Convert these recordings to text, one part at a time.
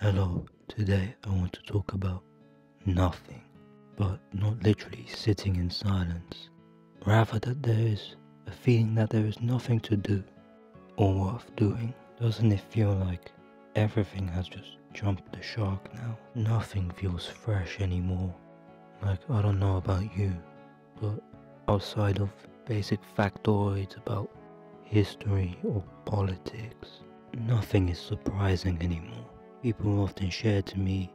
Hello, today I want to talk about nothing, but not literally sitting in silence. Rather that there is a feeling that there is nothing to do or worth doing. Doesn't it feel like everything has just jumped the shark now? Nothing feels fresh anymore. Like, I don't know about you, but outside of basic factoids about history or politics, nothing is surprising anymore. People often share to me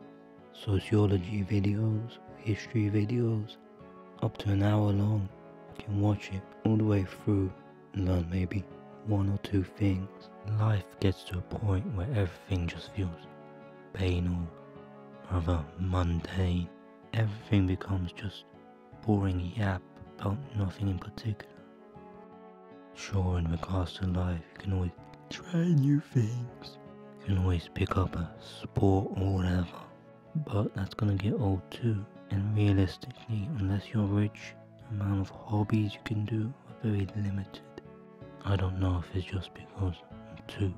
sociology videos, history videos, up to an hour long. I can watch it all the way through and learn maybe one or two things. Life gets to a point where everything just feels banal, rather mundane. Everything becomes just boring yap about nothing in particular. Sure, in regards to life, you can always try new things. You can always pick up a sport or whatever. But that's gonna get old too. And realistically, unless you're rich, the amount of hobbies you can do are very limited. I don't know if it's just because I'm too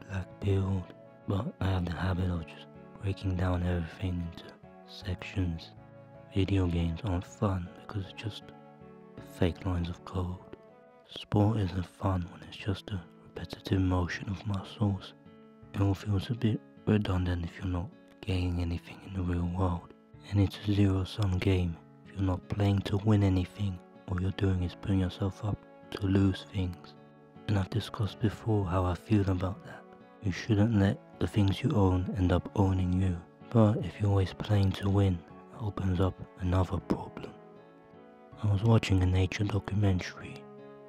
black-pilled, but I have the habit of just breaking down everything into sections. Video games aren't fun because it's just fake lines of code. Sport isn't fun when it's just a repetitive motion of muscles. It all feels a bit redundant if you're not gaining anything in the real world. And it's a zero-sum game. If you're not playing to win anything, all you're doing is putting yourself up to lose things. And I've discussed before how I feel about that. You shouldn't let the things you own end up owning you. But if you're always playing to win, that opens up another problem. I was watching a nature documentary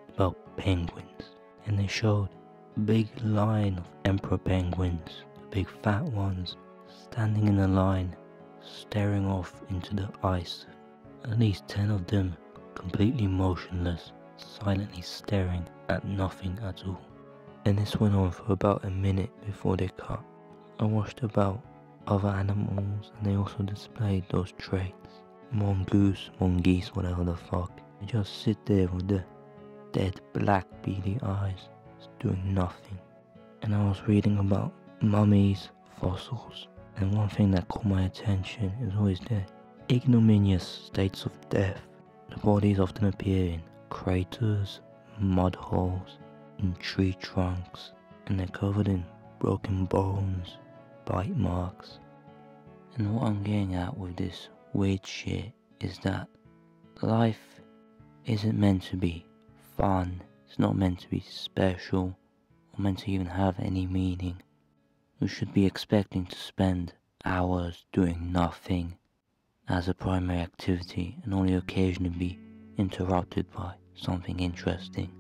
about penguins, and they showed a big line of emperor penguins, the big fat ones, standing in a line, staring off into the ice. At least 10 of them completely motionless, silently staring at nothing at all. And this went on for about a minute before they cut. I watched about other animals and they also displayed those traits. Mongoose, mongoose, whatever the fuck. They just sit there with the dead black beady eyes, just doing nothing. And I was reading about mummies, fossils, and one thing that caught my attention is always the ignominious states of death. The bodies often appear in craters, mud holes, in tree trunks, and they're covered in broken bones, bite marks. And what I'm getting at with this weird shit is that life isn't meant to be fun, it's not meant to be special, or meant to even have any meaning. We should be expecting to spend hours doing nothing as a primary activity and only occasionally be interrupted by something interesting.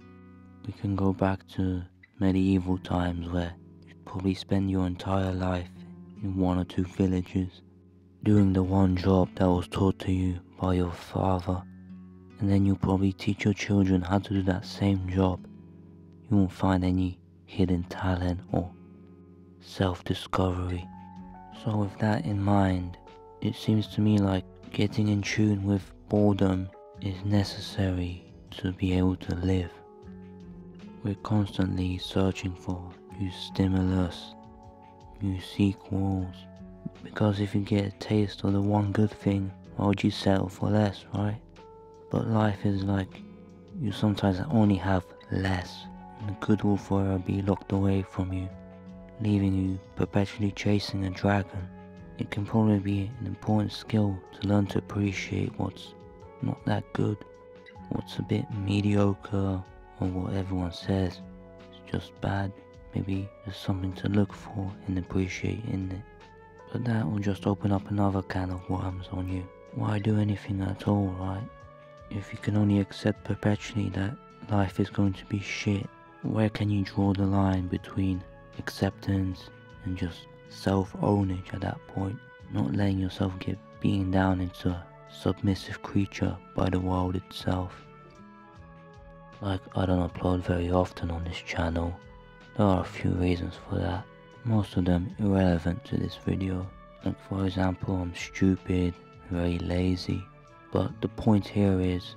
We can go back to medieval times where you'd probably spend your entire life in one or two villages doing the one job that was taught to you by your father, and then you'll probably teach your children how to do that same job. You won't find any hidden talent or self-discovery. So with that in mind, it seems to me like getting in tune with boredom is necessary to be able to live. We're constantly searching for new stimulus, new sequels, because if you get a taste of the one good thing, why would you settle for less, right? But life is like, you sometimes only have less, and the good will forever be locked away from you, leaving you perpetually chasing a dragon. It can probably be an important skill to learn to appreciate what's not that good, what's a bit mediocre, or what everyone says is just bad. Maybe there's something to look for and appreciate in it. But that will just open up another can of worms on you. Why do anything at all, right? If you can only accept perpetually that life is going to be shit, where can you draw the line between acceptance and just self-ownage at that point? Not letting yourself get beaten down into a submissive creature by the world itself. Like, I don't upload very often on this channel. There are a few reasons for that. Most of them irrelevant to this video. Like, for example, I'm stupid, very lazy. But the point here is,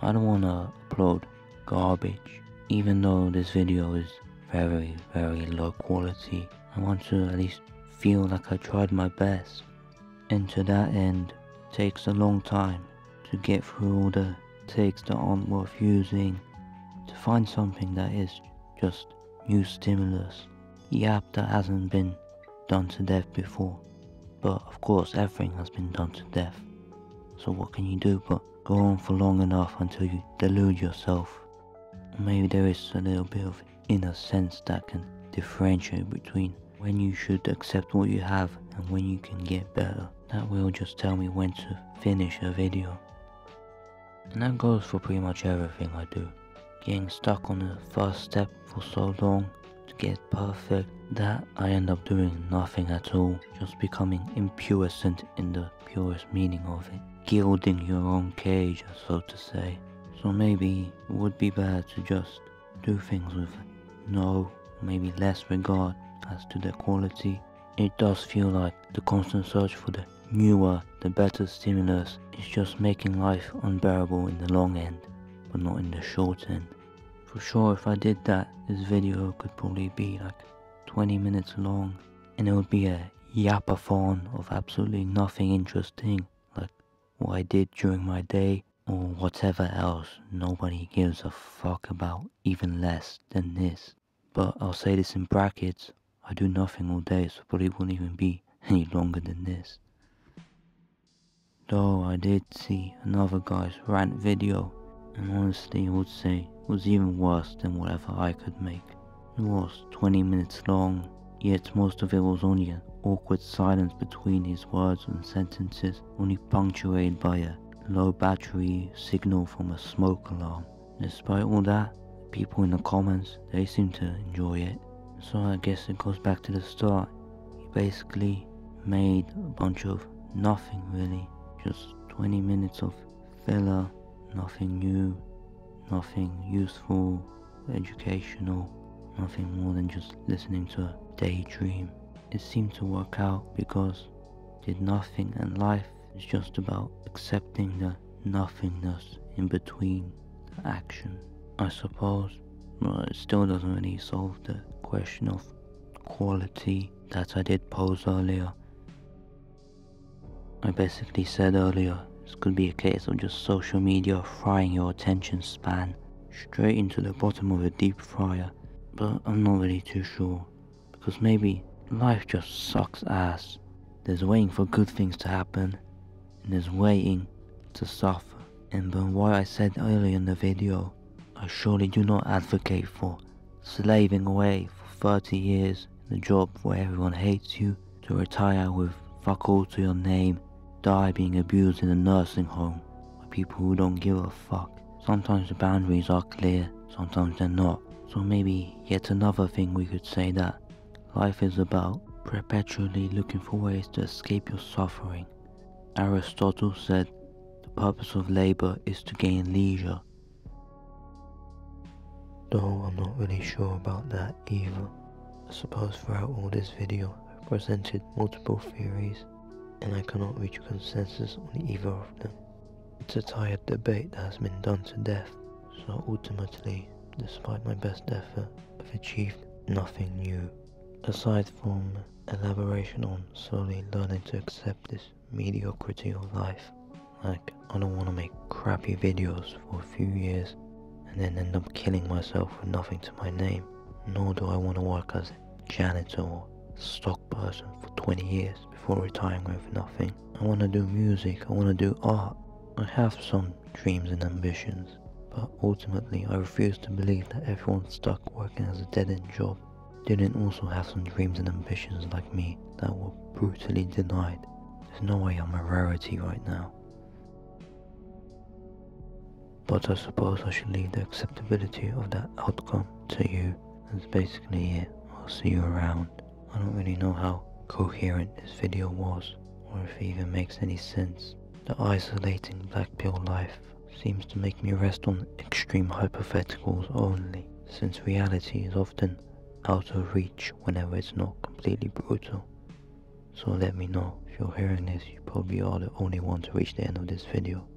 I don't want to upload garbage. Even though this video is very, very low quality, I want to at least feel like I tried my best. And to that end, it takes a long time to get through all the takes that aren't worth using, to find something that is just new stimulus, yap that hasn't been done to death before. But of course everything has been done to death, so what can you do but go on for long enough until you delude yourself? Or maybe there is a little bit of inner sense that can differentiate between when you should accept what you have and when you can get better. That will just tell me when to finish a video. And that goes for pretty much everything I do. Getting stuck on the first step for so long to get perfect that I end up doing nothing at all, just becoming impubescent in the purest meaning of it, gilding your own cage, so to say. So maybe it would be better to just do things with no, maybe less regard as to their quality. It does feel like the constant search for the newer, the better stimulus is just making life unbearable in the long end, but not in the short end. For sure, if I did that, this video could probably be like 20 minutes long, and it would be a yapathon of absolutely nothing interesting, like what I did during my day, or whatever else nobody gives a fuck about, even less than this. But I'll say this in brackets, I do nothing all day, so probably wouldn't even be any longer than this. Though I did see another guy's rant video, and honestly I would say it was even worse than whatever I could make. It was 20 minutes long, yet most of it was only an awkward silence between his words and sentences, only punctuated by a low battery signal from a smoke alarm. Despite all that, people in the comments, they seem to enjoy it. So I guess it goes back to the start. He basically made a bunch of nothing really, just 20 minutes of filler, nothing new, nothing useful, educational, nothing more than just listening to a daydream. It seemed to work out because it did nothing, and life is just about accepting the nothingness in between the action, I suppose. But it still doesn't really solve the question of quality that I did pose earlier. I basically said earlier, this could be a case of just social media frying your attention span straight into the bottom of a deep fryer, but I'm not really too sure, because maybe life just sucks ass. There's waiting for good things to happen, and there's waiting to suffer. And by what I said earlier in the video, I surely do not advocate for slaving away for 30 years in a job where everyone hates you, to retire with fuck all to your name, die being abused in a nursing home by people who don't give a fuck. Sometimes the boundaries are clear, sometimes they're not. So maybe yet another thing we could say, that life is about perpetually looking for ways to escape your suffering. Aristotle said the purpose of labor is to gain leisure. Though I'm not really sure about that either. I suppose throughout all this video I presented multiple theories, and I cannot reach a consensus on either of them. It's a tired debate that has been done to death, so ultimately, despite my best effort, I've achieved nothing new, aside from elaboration on slowly learning to accept this mediocrity of life. Like, I don't want to make crappy videos for a few years and then end up killing myself with nothing to my name, nor do I want to work as a janitor or stock person for 20 years before retiring with nothing. I want to do music, I want to do art. I have some dreams and ambitions, but ultimately I refuse to believe that everyone stuck working as a dead-end job didn't also have some dreams and ambitions like me that were brutally denied. There's no way I'm a rarity right now. But I suppose I should leave the acceptability of that outcome to you. That's basically it. I'll see you around. I don't really know how coherent this video was, or if it even makes any sense. The isolating black pill life seems to make me rest on extreme hypotheticals only, since reality is often out of reach whenever it's not completely brutal. So let me know. If you're hearing this, you probably are the only one to reach the end of this video.